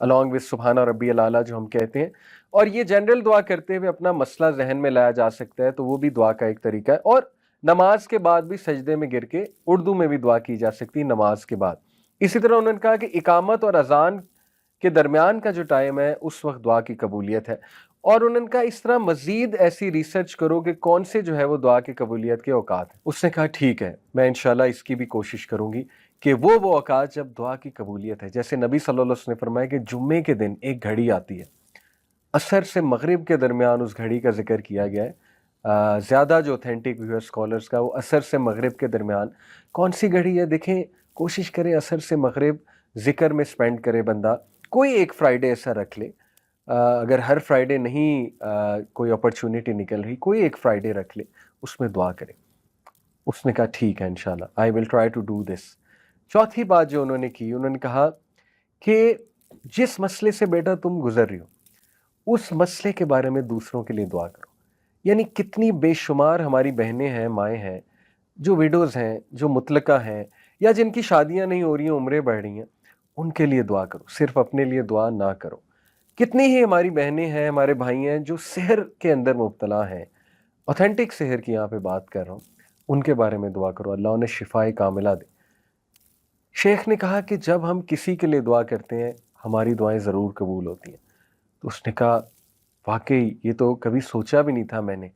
along with سبحان ربی الاعلیٰ جو ہم کہتے ہیں. اور یہ جنرل دعا کرتے ہوئے اپنا مسئلہ ذہن میں لایا جا سکتا ہے، تو وہ بھی دعا کا ایک طریقہ ہے. اور نماز کے بعد بھی سجدے میں گر کے اردو میں بھی دعا کی جا سکتی ہے نماز کے بعد. اسی طرح انہوں نے کہا کہ اقامت اور اذان کے درمیان کا جو ٹائم ہے اس وقت دعا کی قبولیت ہے. اور انہوں نے کہا اس طرح مزید ایسی ریسرچ کرو کہ کون سے جو ہے وہ دعا کی قبولیت کے اوقات ہیں. اس نے کہا ٹھیک ہے، میں انشاءاللہ اس کی بھی کوشش کروں گی کہ وہ اوقات جب دعا کی قبولیت ہے. جیسے نبی صلی اللہ علیہ وسلم نے فرمایا کہ جمعے کے دن ایک گھڑی آتی ہے، عصر سے مغرب کے درمیان اس گھڑی کا ذکر کیا گیا ہے. زیادہ جو اوتھینٹک ویو ہے اسکالرس کا وہ عصر سے مغرب کے درمیان. کون سی گھڑی ہے؟ دیکھیں، کوشش کریں عصر سے مغرب ذکر میں سپینڈ کرے بندہ. کوئی ایک فرائیڈے ایسا رکھ لے، اگر ہر فرائیڈے نہیں کوئی اپرچونٹی نکل رہی، کوئی ایک فرائیڈے رکھ لے، اس میں دعا کرے. اس نے کہا ٹھیک ہے انشاءاللہ I will try to do this. چوتھی بات جو انہوں نے کی، انہوں نے کہا کہ جس مسئلے سے بیٹا تم گزر رہی ہو اس مسئلے کے بارے میں دوسروں کے لیے دعا کرو. یعنی کتنی بے شمار ہماری بہنیں ہیں، مائیں ہیں، جو ویڈوز ہیں، جو مطلقہ ہیں، یا جن کی شادیاں نہیں ہو رہی ہیں، عمریں بڑھ رہی ہیں، ان کے لیے دعا کرو، صرف اپنے لیے دعا نہ کرو. کتنی ہی ہماری بہنیں ہیں، ہمارے بھائی ہیں جو سحر کے اندر مبتلا ہیں، اوتھینٹک سحر کی یہاں پہ بات کر رہا ہوں، ان کے بارے میں دعا کرو، اللہ انہیں شفائے کاملہ دے. شیخ نے کہا کہ جب ہم کسی کے لیے دعا کرتے ہیں ہماری دعائیں ضرور قبول ہوتی ہیں. تو اس نے کہا واقعی یہ تو کبھی سوچا بھی نہیں تھا میں نے.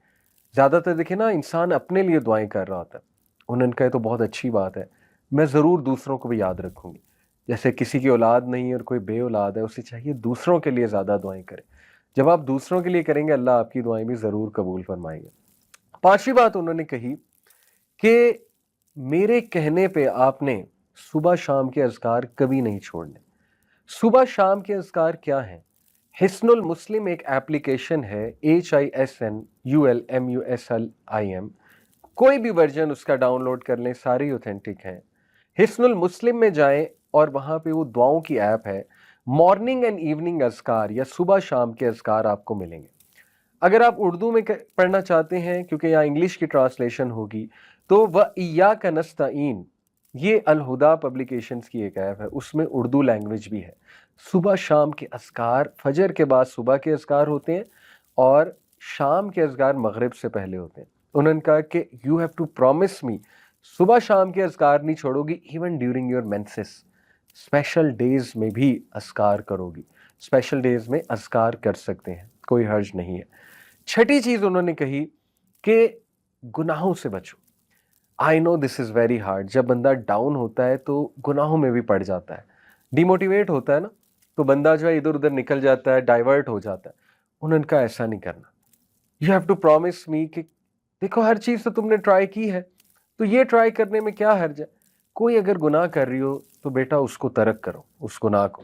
زیادہ تر دیکھیں نا انسان اپنے لیے دعائیں کر رہا ہوتا ہے. انہوں نے کہا تو بہت اچھی بات ہے، میں ضرور دوسروں کو بھی یاد رکھوں گی. جیسے کسی کی اولاد نہیں ہے اور کوئی بے اولاد ہے، اسے چاہیے دوسروں کے لیے زیادہ دعائیں کرے. جب آپ دوسروں کے لیے کریں گے اللہ آپ کی دعائیں بھی ضرور قبول فرمائیں گے. پانچویں بات انہوں نے کہی کہ میرے کہنے پہ آپ نے صبح شام کے اذکار کبھی نہیں چھوڑنے. صبح شام کے اذکار کیا ہیں؟ حسن المسلم ایک ایپلیکیشن ہے، HISNULMUSLIM. کوئی بھی ورژن اس کا ڈاؤن لوڈ کر لیں، ساری اوتھینٹک ہیں. حسن المسلم میں جائیں اور وہاں پہ وہ دعاؤں کی ایپ ہے. مارننگ اینڈ ایوننگ اذکار یا صبح شام کے اذکار آپ کو ملیں گے. اگر آپ اردو میں پڑھنا چاہتے ہیں کیونکہ یہاں انگلش کی ٹرانسلیشن ہوگی، تو وَإِيَّاكَ نَسْتَعِينُ یہ الہدا پبلیکیشنز کی ایک ایپ ہے، اس میں اردو لینگویج بھی ہے. صبح شام کے اذکار، فجر کے بعد صبح کے اذکار ہوتے ہیں اور شام کے اذکار مغرب سے پہلے ہوتے ہیں. انہوں نے کہا کہ you have to promise me صبح شام کے اذکار نہیں چھوڑو گی، even during your menses. Special days میں بھی اذکار کرو گی، اسپیشل ڈیز میں اذکار کر سکتے ہیں، کوئی حرج نہیں ہے. چھٹی چیز انہوں نے کہی کہ گناہوں سے بچو. آئی نو دس از ویری ہارڈ. جب بندہ ڈاؤن ہوتا ہے تو گناہوں میں بھی پڑ جاتا ہے، ڈی موٹیویٹ ہوتا ہے نا، تو بندہ جو ہے ادھر ادھر نکل جاتا ہے، ڈائیورٹ ہو جاتا ہے. انہوں نے کہا ایسا نہیں کرنا. یو ہیو ٹو پرومس می کہ دیکھو ہر چیز تو تم نے ٹرائی کی ہے، تو یہ ٹرائی کرنے میں کیا حرج ہے. کوئی اگر گناہ کر رہی ہو تو بیٹا اس کو ترک کرو، اس گناہ کو.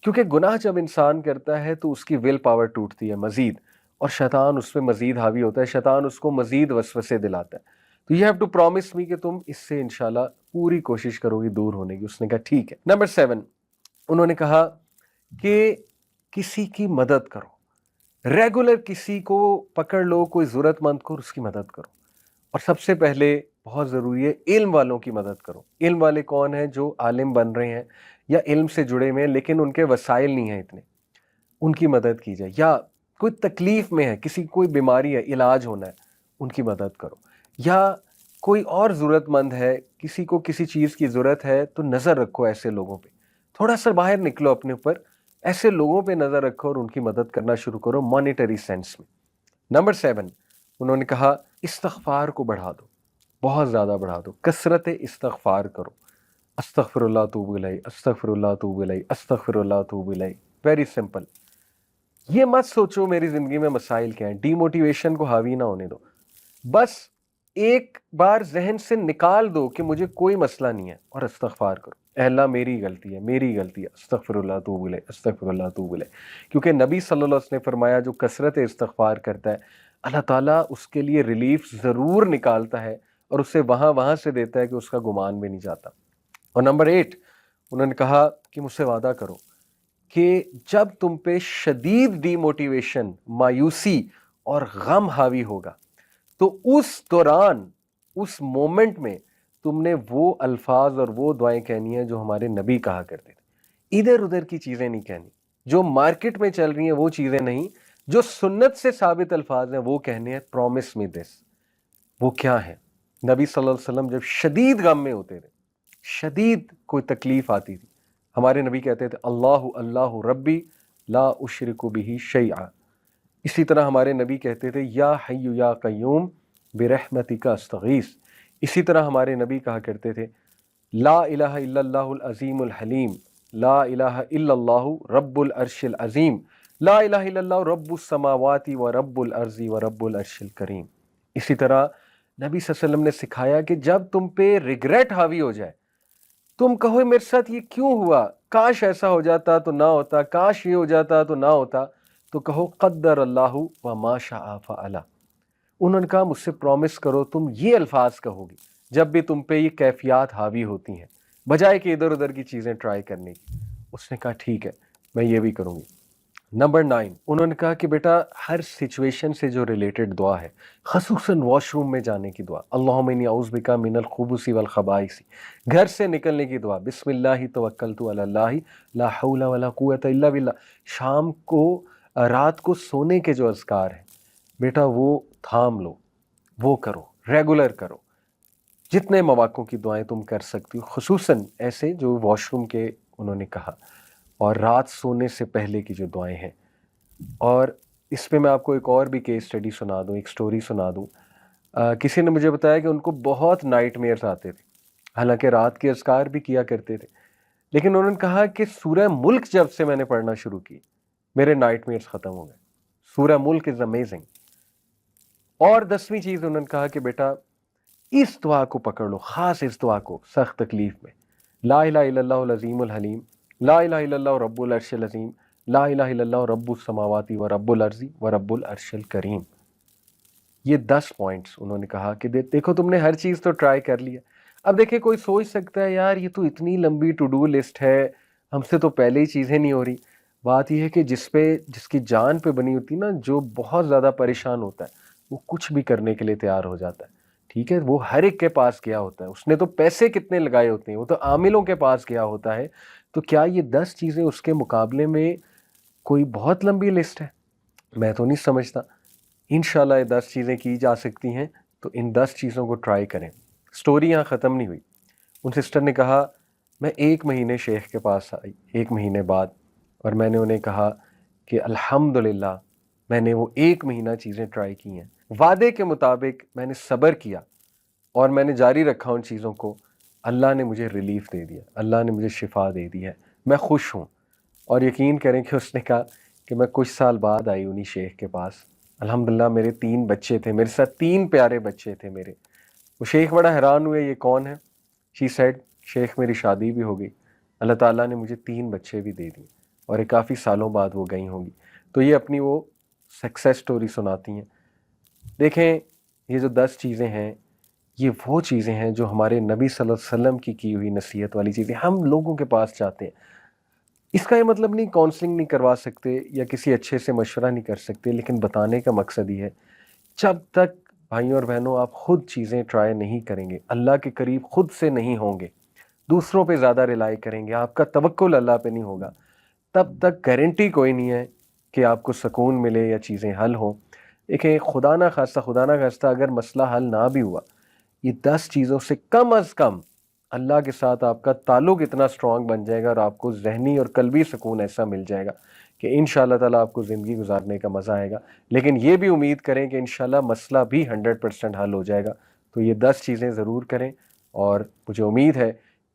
کیونکہ گناہ جب انسان کرتا ہے تو اس کی ول پاور ٹوٹتی ہے مزید، اور شیطان اس پہ مزید حاوی ہوتا ہے، شیطان اس کو مزید وسوسے دلاتا ہے. تو یو ہیو ٹو پرومس می کہ تم اس سے انشاءاللہ پوری کوشش کرو گی دور ہونے کی. اس نے کہا ٹھیک ہے. نمبر 7 انہوں نے کہا کہ کسی کی مدد کرو. ریگولر کسی کو پکڑ لو، کوئی ضرورت مند کو، اس کی مدد کرو. اور سب سے پہلے بہت ضروری ہے علم والوں کی مدد کرو. علم والے کون ہیں؟ جو عالم بن رہے ہیں یا علم سے جڑے ہوئے ہیں لیکن ان کے وسائل نہیں ہیں اتنے، ان کی مدد کی جائے. یا کوئی تکلیف میں ہے، کسی کوئی بیماری ہے، علاج ہونا ہے، ان کی مدد کرو. یا کوئی اور ضرورت مند ہے، کسی کو کسی چیز کی ضرورت ہے، تو نظر رکھو ایسے لوگوں پہ. تھوڑا سا باہر نکلو اپنے اوپر، ایسے لوگوں پہ نظر رکھو اور ان کی مدد کرنا شروع کرو مانیٹری سینس میں. نمبر 7 انہوں نے کہا استغفار کو بڑھا دو، بہت زیادہ بڑھا دو. کثرت استغفار کرو. استغفر اللہ توب الیہ، استغفر اللہ توب الیہ، استغفر اللہ توب الیہ. Very simple. یہ مت سوچو میری زندگی میں مسائل کیا ہیں، ڈی موٹیویشن کو حاوی نہ ہونے دو. بس ایک بار ذہن سے نکال دو کہ مجھے کوئی مسئلہ نہیں ہے اور استغفار کرو. اے اللہ میری غلطی ہے، میری غلطی ہے، استغفر اللہ توب الیہ، استغفر اللہ توب الیہ. کیونکہ نبی صلی اللہ علیہ وسلم نے فرمایا جو کثرت استغفار کرتا ہے اللہ تعالیٰ اس کے لیے ریلیف ضرور نکالتا ہے اور اسے وہاں سے دیتا ہے کہ اس کا گمان بھی نہیں جاتا. اور نمبر 8 انہوں نے کہا کہ مجھ سے وعدہ کرو کہ جب تم پہ شدید ڈی موٹیویشن، مایوسی اور غم حاوی ہوگا تو اس دوران، اس مومنٹ میں تم نے وہ الفاظ اور وہ دعائیں کہنی ہیں جو ہمارے نبی کہا کرتے تھے. ادھر ادھر کی چیزیں نہیں کہنی. جو مارکیٹ میں چل رہی ہیں وہ چیزیں نہیں, جو سنت سے ثابت الفاظ ہیں وہ کہنے ہیں پرومس می دس. وہ کیا ہے؟ نبی صلی اللہ علیہ وسلم جب شدید غم میں ہوتے تھے, شدید کوئی تکلیف آتی تھی, ہمارے نبی کہتے تھے اللہ اللہ ربی لا اشرک بہ شیئا. اسی طرح ہمارے نبی کہتے تھے یا حی یا قیوم برحمتک استغیث. اسی طرح ہمارے نبی کہا کرتے تھے لا الہ الا اللہ العظیم الحلیم, لا الہ الا اللہ رب العرش العظیم, لا الہ الا اللہ رب السماوات و رب الارض و رب العرش الکریم. اسی طرح نبی صلی اللہ علیہ وسلم نے سکھایا کہ جب تم پہ ریگریٹ حاوی ہو جائے, تم کہو میرے ساتھ یہ کیوں ہوا, کاش ایسا ہو جاتا تو نہ ہوتا, کاش یہ ہو جاتا تو نہ ہوتا, تو کہو قدر اللہ و ما شاء فعل. انہوں نے کہا مجھ سے پرومس کرو تم یہ الفاظ کہو گی جب بھی تم پہ یہ کیفیات حاوی ہوتی ہیں, بجائے کہ ادھر ادھر کی چیزیں ٹرائی کرنے کی. اس نے کہا ٹھیک ہے میں یہ بھی کروں گی. نمبر 9, انہوں نے کہا کہ بیٹا ہر سچویشن سے جو ریلیٹڈ دعا ہے, خصوصاً واش روم میں جانے کی دعا, اللہم انی اعوذ بک من الخبث والخبائث, گھر سے نکلنے کی دعا بسم اللہ توکلت علی اللہ لا حول ولا قوت الا باللہ, شام کو رات کو سونے کے جو اذکار ہیں بیٹا وہ تھام لو, وہ کرو, ریگولر کرو. جتنے مواقع کی دعائیں تم کر سکتی ہو, خصوصاً ایسے جو واش روم کے انہوں نے کہا, اور رات سونے سے پہلے کی جو دعائیں ہیں. اور اس پہ میں آپ کو ایک اور بھی کیس اسٹڈی سنا دوں, ایک سٹوری سنا دوں. کسی نے مجھے بتایا کہ ان کو بہت نائٹ میئرز آتے تھے, حالانکہ رات کے اذکار بھی کیا کرتے تھے, لیکن انہوں نے کہا کہ سورہ ملک جب سے میں نے پڑھنا شروع کی میرے نائٹ میئرز ختم ہو گئے. سورہ ملک از امیزنگ. اور 10ویں چیز انہوں نے کہا کہ بیٹا اس دعا کو پکڑ لو, خاص اس دعا کو سخت تکلیف میں, لا الہ الا اللہ العظیم الحلیم, لا الہ الا اللہ رب العرش العظیم, لا الہ الا اللہ رب السماوات و رب الارض و رب العرش الکریم. یہ 10 پوائنٹس انہوں نے کہا کہ دیکھو تم نے ہر چیز تو ٹرائی کر لیا. اب دیکھیں کوئی سوچ سکتا ہے یار یہ تو اتنی لمبی ٹو ڈو لسٹ ہے, ہم سے تو پہلے ہی چیزیں نہیں ہو رہی. بات یہ ہے کہ جس کی جان پہ بنی ہوتی نا, جو بہت زیادہ پریشان ہوتا ہے وہ کچھ بھی کرنے کے لیے تیار ہو جاتا ہے. ٹھیک ہے, وہ ہر ایک کے پاس گیا ہوتا ہے, اس نے تو پیسے کتنے لگائے ہوتے ہیں, وہ تو عاملوں کے پاس گیا ہوتا ہے. تو کیا یہ 10 چیزیں اس کے مقابلے میں کوئی بہت لمبی لسٹ ہے؟ میں تو نہیں سمجھتا. انشاءاللہ یہ 10 چیزیں کی جا سکتی ہیں, تو ان 10 چیزوں کو ٹرائی کریں. سٹوری یہاں ختم نہیں ہوئی. ان سسٹر نے کہا میں 1 مہینے شیخ کے پاس آئی 1 مہینے بعد, اور میں نے انہیں کہا کہ الحمدللہ میں نے وہ 1 مہینہ چیزیں ٹرائی کی ہیں, وعدے کے مطابق میں نے صبر کیا اور میں نے جاری رکھا ان چیزوں کو. اللہ نے مجھے ریلیف دے دیا, اللہ نے مجھے شفا دے دی ہے, میں خوش ہوں. اور یقین کریں کہ اس نے کہا کہ میں کچھ سال بعد آئی انہی شیخ کے پاس. الحمدللہ میرے 3 بچے تھے, میرے ساتھ 3 پیارے بچے تھے میرے. وہ شیخ بڑا حیران ہوئے یہ کون ہے. شی سیڈ شیخ میری شادی بھی ہو گئی, اللہ تعالیٰ نے مجھے 3 بچے بھی دے دیے, اور یہ کافی سالوں بعد وہ گئی ہوں گی. تو یہ اپنی وہ سکسیس سٹوری سناتی ہیں. دیکھیں یہ جو 10 چیزیں ہیں یہ وہ چیزیں ہیں جو ہمارے نبی صلی اللہ علیہ وسلم کی ہوئی نصیحت والی چیزیں ہم لوگوں کے پاس چاہتے ہیں. اس کا یہ مطلب نہیں کاؤنسلنگ نہیں کروا سکتے یا کسی اچھے سے مشورہ نہیں کر سکتے, لیکن بتانے کا مقصد یہ ہے جب تک بھائیوں اور بہنوں آپ خود چیزیں ٹرائی نہیں کریں گے, اللہ کے قریب خود سے نہیں ہوں گے, دوسروں پہ زیادہ ریلائی کریں گے, آپ کا توکل اللہ پہ نہیں ہوگا, تب تک گارنٹی کوئی نہیں ہے کہ آپ کو سکون ملے یا چیزیں حل ہوں. دیکھیں خدا نہ خواستہ اگر مسئلہ حل نہ بھی ہوا, یہ 10 چیزوں سے کم از کم اللہ کے ساتھ آپ کا تعلق اتنا سٹرونگ بن جائے گا, اور آپ کو ذہنی اور قلبی سکون ایسا مل جائے گا کہ انشاءاللہ تعالیٰ آپ کو زندگی گزارنے کا مزہ آئے گا. لیکن یہ بھی امید کریں کہ انشاءاللہ مسئلہ بھی 100% حل ہو جائے گا. تو یہ 10 چیزیں ضرور کریں, اور مجھے امید ہے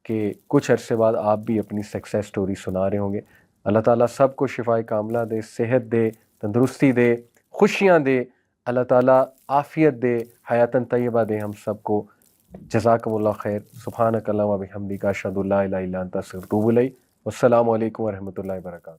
کہ کچھ عرصے بعد آپ بھی اپنی سکسیس سٹوری سنا رہے ہوں گے. اللہ تعالیٰ سب کو شفائے کاملہ دے, صحت دے, تندرستی دے, خوشیاں دے, اللہ تعالیٰ عافیت دے, حیاتاً طیبہ دے ہم سب کو. جزاکم اللہ خیر. سبحانک اللہم و بحمدک اشہد ان لا الہ الا انت استغفرک و اتوب الیک. والسلام علیکم ورحمۃ اللہ وبرکاتہ.